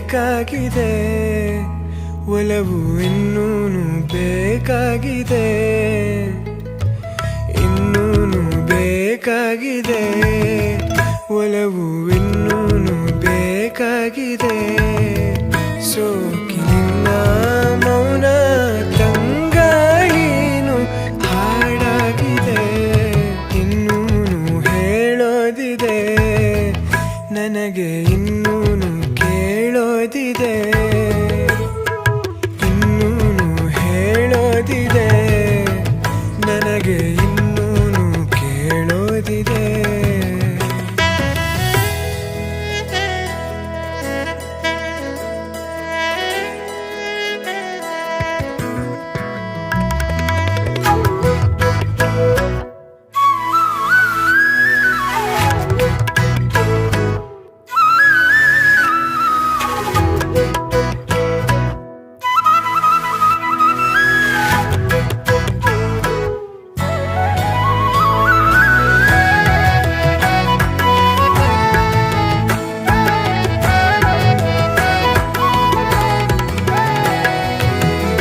ಬೇಕಾಗಿದೆ, ಒಲವು ಇನ್ನೂನು ಬೇಕಾಗಿದೆ, ಇನ್ನೂನು ಬೇಕಾಗಿದೆ, ಒಲವು ಇನ್ನೂನು ಬೇಕಾಗಿದೆ. ಸೋಕಿನಿನ್ನ ಮೌನ ತಂಗಾಳಿನು ಹಾಡಾಗಿದೆ, ಇನ್ನೂನು ಹೇಳೋದಿದೆ, ನನಗೆ ಇನ್ನೂನು ಕೇಳೋದಿದೆ, ಇನ್ನೂನು ಹೇಳೋದಿದೆ, ನನಗೆ ಇನ್ನೂನು ಕೇಳೋದಿದೆ.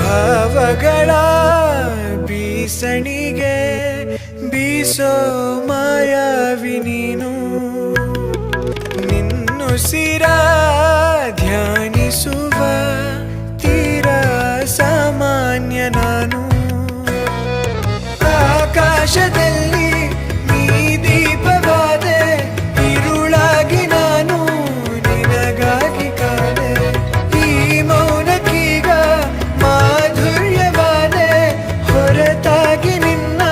ಭಾವಗಳ ಬೀಸಣಿಗೆ ಬೀಸೋ ಮಾಯಾವಿ ನೀನು, ನಿನ್ನುಸಿರ ಧ್ಯಾನಿಸುವ ತೀರ ಸಾಮಾನ್ಯ ನಾನು. ಆಕಾಶದಲ್ಲಿ ನೀ ದೀಪವಾದೆ, ഇരുಳಾಗಿ ನಾನು ನಿನಗಾಗಿ ಕಾದೆ, ಈ ಮೌನಕ್ಕೀಗ ಮಾಧುರ್ಯವಾದೆ, ಹೊರತಾಗಿ ನಿನ್ನ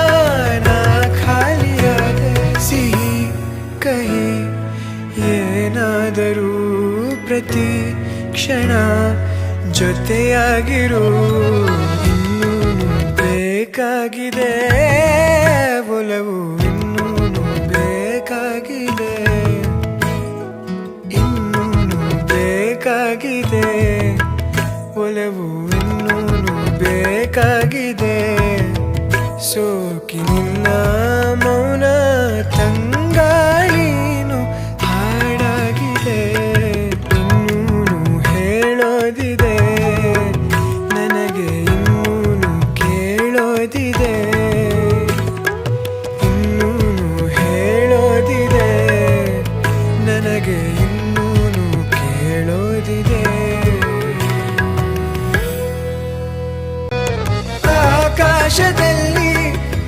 ನಾ ಖಾಲಿಯಾದೆ. ಸಿಹಿ ಕಹಿ ಏನಾದರೂ ಪ್ರತಿ ಕ್ಷಣ ಜೊತೆಯಾಗಿರು, ಇನ್ನೂನು ಬೇಕಾಗಿದೆ, ಒಲವು ಇನ್ನೂನು ಬೇಕಾಗಿದೆ, ಇನ್ನೂನು ಬೇಕಾಗಿದೆ, ಒಲವು ಇನ್ನೂನು ಬೇಕಾಗಿದೆ. ಸೋಕಿನಿನ್ನ ಮೌನ ತಂಗಾಳಿನು ಹಾಡಾಗಿದೆ, ಇನ್ನೂನು ಹೇಳೋದಿದೆ, ನನಗೆ ಇನ್ನೂನು ಕೇಳೋದಿದೆ, ಇನ್ನೂನು ಹೇಳೋದಿದೆ, ನನಗೆ ಇನ್ನೂನು ಕೇಳೋದಿದೆ. ಆಕಾಶದಲ್ಲಿ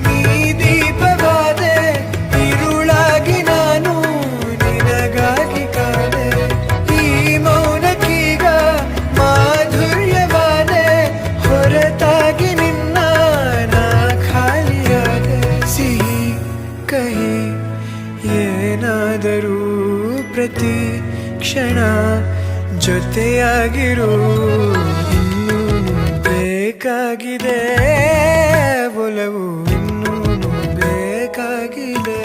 ನೀ ದೀಪವಾದೆ, ഇരുಳಾಗಿ ನಾನು ನಿನಗಾಗಿ ಕಾದೆ, ಈ ಮೌನಕ್ಕೀಗ ಮಾಧುರ್ಯವಾದೆ, ಹೊರತಾಗಿ ನಿನ್ನ ನಾ ಖಾಲಿಯಾದೆ. ಸಿಹಿ ಕಹಿ ಏನಾದರೂ ಪ್ರತಿ ಕ್ಷಣ ಜೊತೆಯಾಗಿರು, ಇನ್ನೂನು ಬೇಕಾಗಿದೆ, ಒಲವು ಇನ್ನೂನು ಬೇಕಾಗಿದೆ,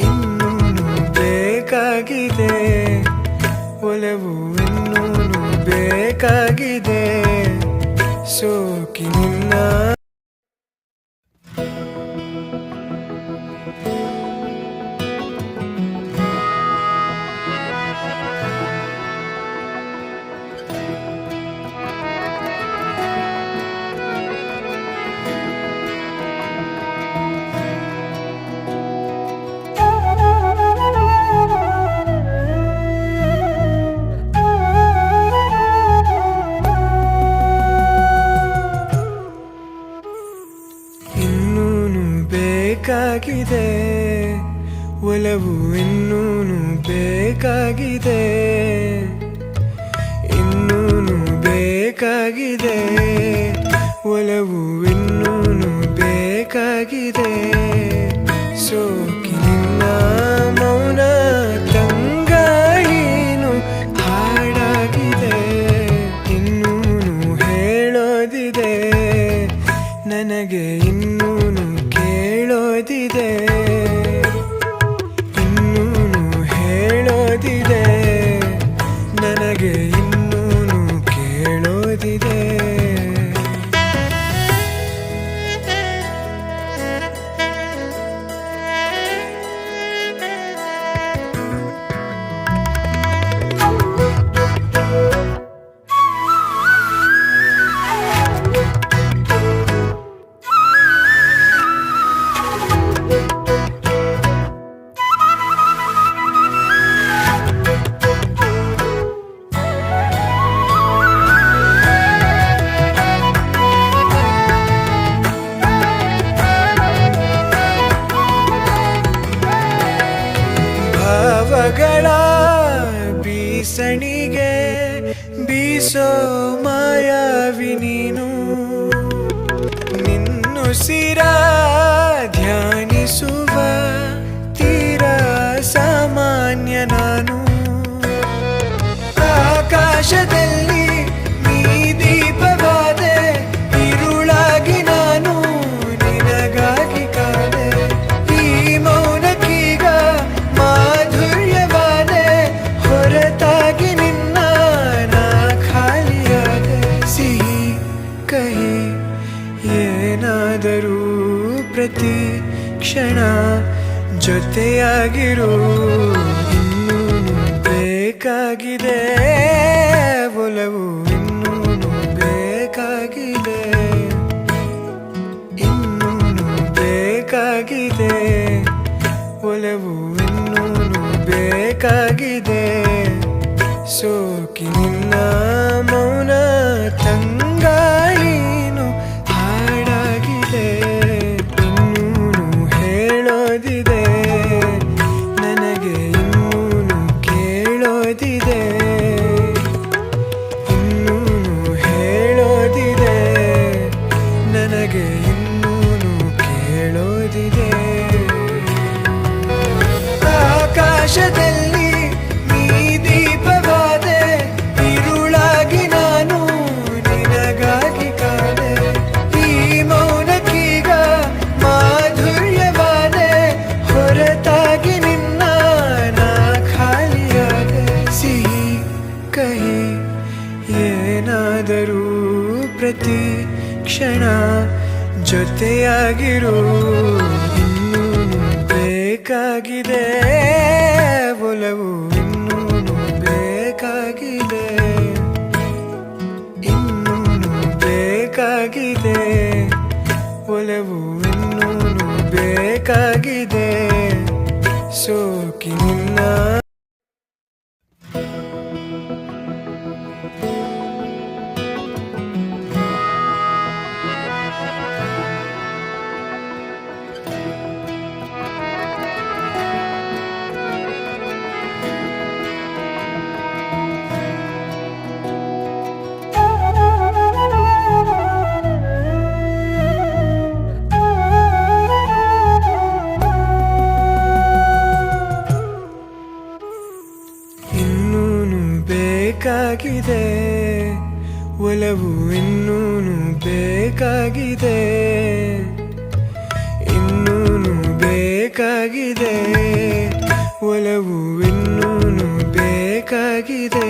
ಇನ್ನೂನು ಬೇಕಾಗಿದೆ, ಒಲವು ಇನ್ನೂನು ಬೇಕಾಗಿದೆ. ಸೋಕಿನಿನ್ನ ಬೇಕಾಗಿದೆ, ಒಲವು ಇನ್ನೂನು ಬೇಕಾಗಿದೆ, ಇನ್ನೂನು ಬೇಕಾಗಿದೆ, ಒಲವು ಇನ್ನೂನು ಬೇಕಾಗಿದೆ. ಸೋಕಿನಿನ್ನ ಮೌನ ತಂಗಾಳಿನು ಹಾಡಾಗಿದೆ, ಇನ್ನೂನು ಹೇಳೋದಿದೆ, ನನಗೆ ಇನ್ನೂನು ಕೇಳೋದಿದೆ, ಇನ್ನೂನು ಹೇಳೋದಿದೆ, ನನಗೆ ಇನ್ನೂನು ಕೇಳೋದಿದೆ. ಮೋಡಗಳ ಬೀಸಣಿಗೆ ಬೀಸೋ ಮಾಯಾವಿ ನೀನು ನಿನ್ನುಸಿರ ಧ್ಯಾನಿಸುವ ತೀರ ಸಾಮಾನ್ಯ ನಾನು ಆಕಾಶದಲ್ಲಿ ನೀ ದೀಪವಾದೆ ഇരുಳಾಗಿ ನಾನು ನಿನಗಾಗಿ ಕಾದೆ ಈ ಮೌನಕ್ಕೀಗ ಮಾಧುರ್ಯವಾದೆ ಹೊರತಾಗಿ ನಿನ್ನ ನಾ ಖಾಲಿಯಾದೆ ಸಿಹಿ ಕಹಿ ಏನಾದರೂ ಪ್ರತಿ ಕ್ಷಣ ಜೊತೆಯಾಗಿರು ಇನ್ನೂನು ಬೇಕಾಗಿದೆ ಒಲವು ಇನ್ನೂನು ಬೇಕಾಗಿದೆ ಇನ್ನೂನು ಬೇಕಾಗಿದೆ ಒಲವು ಇನ್ನೂನು ಬೇಕಾಗಿದೆ ಸೋಕಿನಿಲ್ಲ ಮೌನ ತಂಗಾಳಿನು ಹಾಡಾಗಿದೆ ಇನ್ನೂನು ಹೇಳೋದಿದೆ ನನಗೆ ಇನ್ನೂನು ಕೇಳೋದಿದೆ ಇನ್ನೂನು ಹೇಳೋದಿದೆ ನನಗೆ ಇನ್ನೂನು ಕೇಳೋದಿದೆ ಆಕಾಶದಲ್ಲಿ ನೀ ದೀಪವಾದೆ ഇരുಳಾಗಿ ನಾನು ನಿನಗಾಗಿ ಕಾದೆ ಈ ಮೌನಕ್ಕೀಗ ಮಾಧುರ್ಯವಾದೆ ಹೊರತಾಗಿ ನಿನ್ನ ನಾ ಖಾಲಿಯಾದೆ ಸಿಹಿ ಕಹಿ ಏನಾದರೂ ಪ್ರತಿ ಕ್ಷಣ ಜೊತೆಯಾಗಿರು ಇನ್ನೂನು ಬೇಕಾಗಿದೆ ಒಲವು ಇನ್ನೂನು ಬೇಕಾಗಿದೆ ಇನ್ನೂನು ಬೇಕಾಗಿದೆ ಒಲವು ಇನ್ನೂನು ಬೇಕಾಗಿದೆ ಸೋಕಿನಿಲ್ಲ ಇನ್ನೂನು ಬೇಕಾಗಿದೆ ಒಲವು ಇನ್ನೂನು ಬೇಕಾಗಿದೆ ಇನ್ನೂನು ಬೇಕಾಗಿದೆ ಒಲವು ಇನ್ನೂನು ಬೇಕಾಗಿದೆ